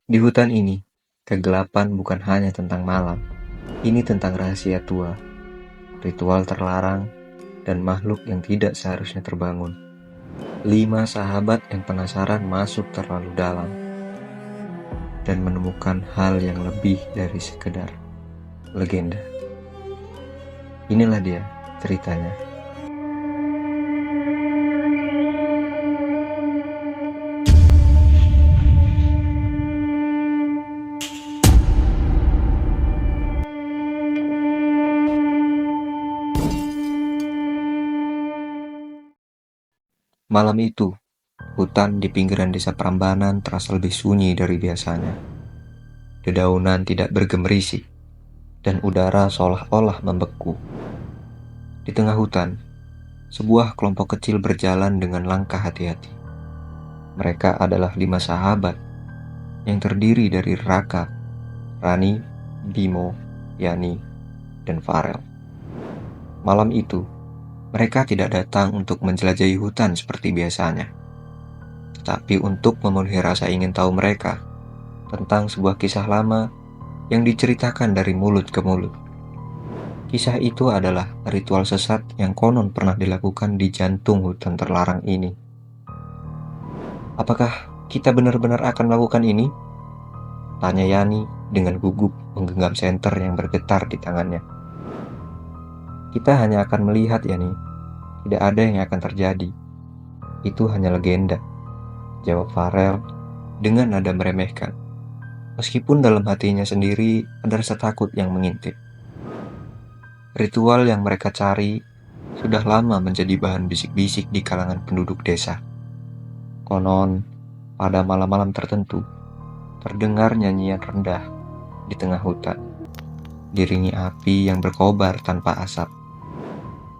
Di hutan ini, kegelapan bukan hanya tentang malam. Ini tentang rahasia tua, ritual terlarang, dan makhluk yang tidak seharusnya terbangun. 5 sahabat yang penasaran masuk terlalu dalam dan menemukan hal yang lebih dari sekedar legenda. Inilah dia ceritanya. Malam itu, hutan di pinggiran desa Prambanan terasa lebih sunyi dari biasanya. Dedaunan tidak bergemerisi, dan udara seolah-olah membeku. Di tengah hutan, sebuah kelompok kecil berjalan dengan langkah hati-hati. Mereka adalah 5 sahabat yang terdiri dari Raka, Rani, Bimo, Yani, dan Farel. Malam itu, mereka tidak datang untuk menjelajahi hutan seperti biasanya, tetapi untuk memenuhi rasa ingin tahu mereka tentang sebuah kisah lama yang diceritakan dari mulut ke mulut. Kisah itu adalah ritual sesat yang konon pernah dilakukan di jantung hutan terlarang ini. Apakah kita benar-benar akan melakukan ini? Tanya Yani dengan gugup menggenggam senter yang bergetar di tangannya. Kita hanya akan melihat, Yani. Tidak ada yang akan terjadi. Itu hanya legenda, jawab Farel dengan nada meremehkan. Meskipun dalam hatinya sendiri ada rasa takut yang mengintip. Ritual yang mereka cari sudah lama menjadi bahan bisik-bisik di kalangan penduduk desa. Konon, pada malam-malam tertentu, terdengar nyanyian rendah di tengah hutan, diringi api yang berkobar tanpa asap.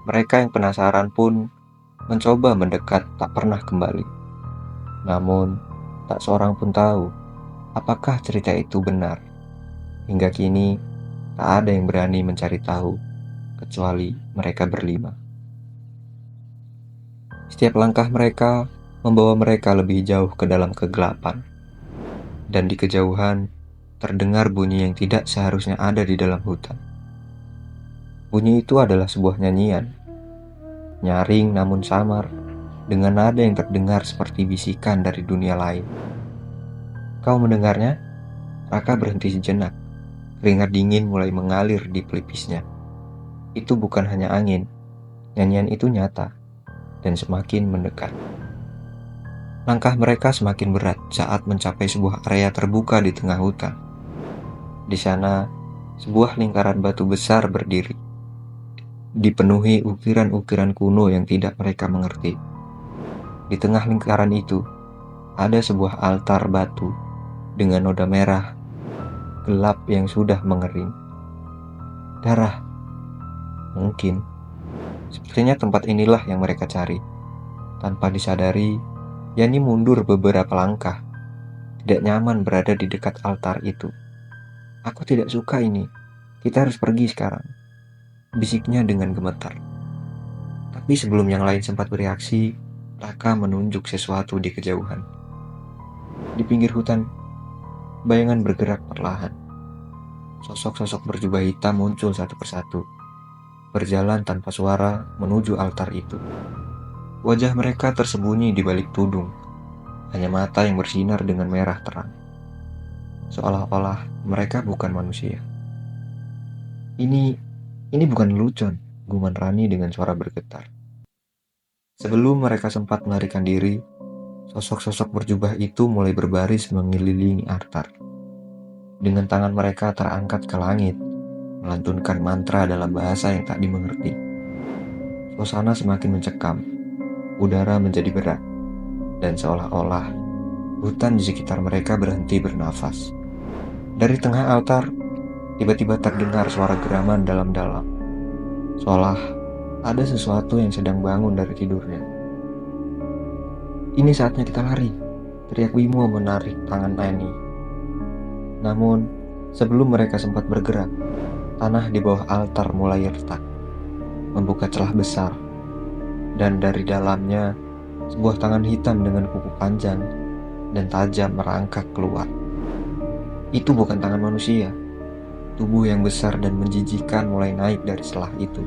Mereka yang penasaran pun mencoba mendekat tak pernah kembali. Namun, tak seorang pun tahu apakah cerita itu benar. Hingga kini, tak ada yang berani mencari tahu, kecuali mereka berlima. Setiap langkah mereka membawa mereka lebih jauh ke dalam kegelapan. Dan di kejauhan, terdengar bunyi yang tidak seharusnya ada di dalam hutan. Bunyi itu adalah sebuah nyanyian, nyaring namun samar, dengan nada yang terdengar seperti bisikan dari dunia lain. Kau mendengarnya? Raka berhenti sejenak. Keringat dingin mulai mengalir di pelipisnya. Itu bukan hanya angin. Nyanyian itu nyata dan semakin mendekat. Langkah mereka semakin berat saat mencapai sebuah area terbuka di tengah hutan. Di sana, sebuah lingkaran batu besar berdiri, dipenuhi ukiran-ukiran kuno yang tidak mereka mengerti. Di tengah lingkaran itu, ada sebuah altar batu dengan noda merah gelap yang sudah mengering. Darah. Mungkin. Sepertinya tempat inilah yang mereka cari. Tanpa disadari, Yani mundur beberapa langkah. Tidak nyaman berada di dekat altar itu. Aku tidak suka ini. Kita harus pergi sekarang, bisiknya dengan gemetar. Tapi sebelum yang lain sempat bereaksi, Raka menunjuk sesuatu di kejauhan. Di pinggir hutan, bayangan bergerak perlahan. Sosok-sosok berjubah hitam muncul satu persatu, berjalan tanpa suara menuju altar itu. Wajah mereka tersembunyi di balik tudung, hanya mata yang bersinar dengan merah terang. Seolah-olah mereka bukan manusia. Ini bukan lelucon, guman Rani dengan suara bergetar. Sebelum mereka sempat melarikan diri, sosok-sosok berjubah itu mulai berbaris mengelilingi altar. Dengan tangan mereka terangkat ke langit, melantunkan mantra dalam bahasa yang tak dimengerti. Suasana semakin mencekam, udara menjadi berat, dan seolah-olah hutan di sekitar mereka berhenti bernafas. Dari tengah altar, tiba-tiba terdengar suara geraman dalam-dalam, seolah ada sesuatu yang sedang bangun dari tidurnya. Ini saatnya kita lari, teriak Bimo menarik tangan Yani. Namun, sebelum mereka sempat bergerak, tanah di bawah altar mulai retak, membuka celah besar, dan dari dalamnya sebuah tangan hitam dengan kuku panjang dan tajam merangkak keluar. Itu bukan tangan manusia. Tubuh yang besar dan menjijikan mulai naik dari selah itu,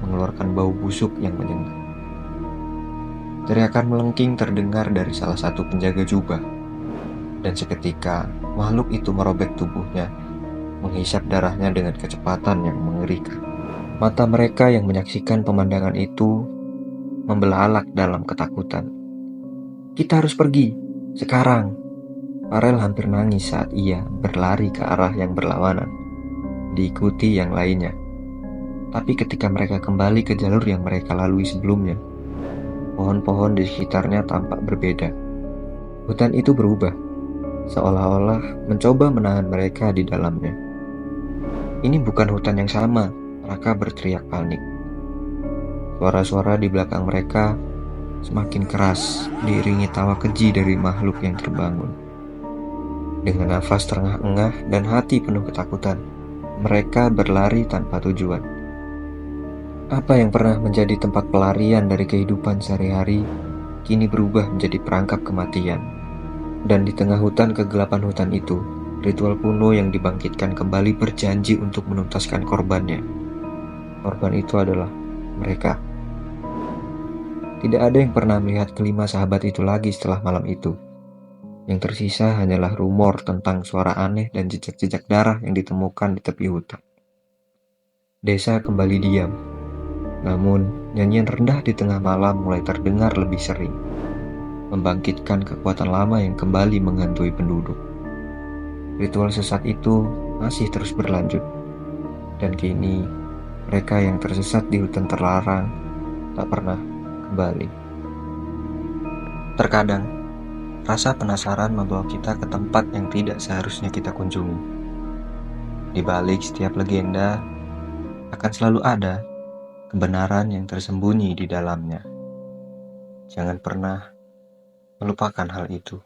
mengeluarkan bau busuk yang menyengat. Teriakan melengking terdengar dari salah satu penjaga jubah, dan seketika makhluk itu merobek tubuhnya, menghisap darahnya dengan kecepatan yang mengerikan. Mata mereka yang menyaksikan pemandangan itu membelalak dalam ketakutan. "Kita harus pergi, sekarang!" Farel hampir nangis saat ia berlari ke arah yang berlawanan, diikuti yang lainnya. Tapi ketika mereka kembali ke jalur yang mereka lalui sebelumnya, pohon-pohon di sekitarnya tampak berbeda. Hutan itu berubah, seolah-olah mencoba menahan mereka di dalamnya. "Ini bukan hutan yang sama," mereka berteriak panik. Suara-suara di belakang mereka semakin keras, diiringi tawa keji dari makhluk yang terbangun. Dengan nafas terengah-engah dan hati penuh ketakutan, mereka berlari tanpa tujuan. Apa yang pernah menjadi tempat pelarian dari kehidupan sehari-hari, kini berubah menjadi perangkap kematian. Dan di tengah hutan kegelapan hutan itu, ritual kuno yang dibangkitkan kembali berjanji untuk menuntaskan korbannya. Korban itu adalah mereka. Tidak ada yang pernah melihat kelima sahabat itu lagi setelah malam itu. Yang tersisa hanyalah rumor tentang suara aneh dan jejak-jejak darah yang ditemukan di tepi hutan. Desa kembali diam, namun nyanyian rendah di tengah malam mulai terdengar lebih sering, membangkitkan kekuatan lama yang kembali menghantui penduduk. Ritual sesat itu masih terus berlanjut, dan kini mereka yang tersesat di hutan terlarang tak pernah kembali. Terkadang, rasa penasaran membawa kita ke tempat yang tidak seharusnya kita kunjungi. Di balik setiap legenda, akan selalu ada kebenaran yang tersembunyi di dalamnya. Jangan pernah melupakan hal itu.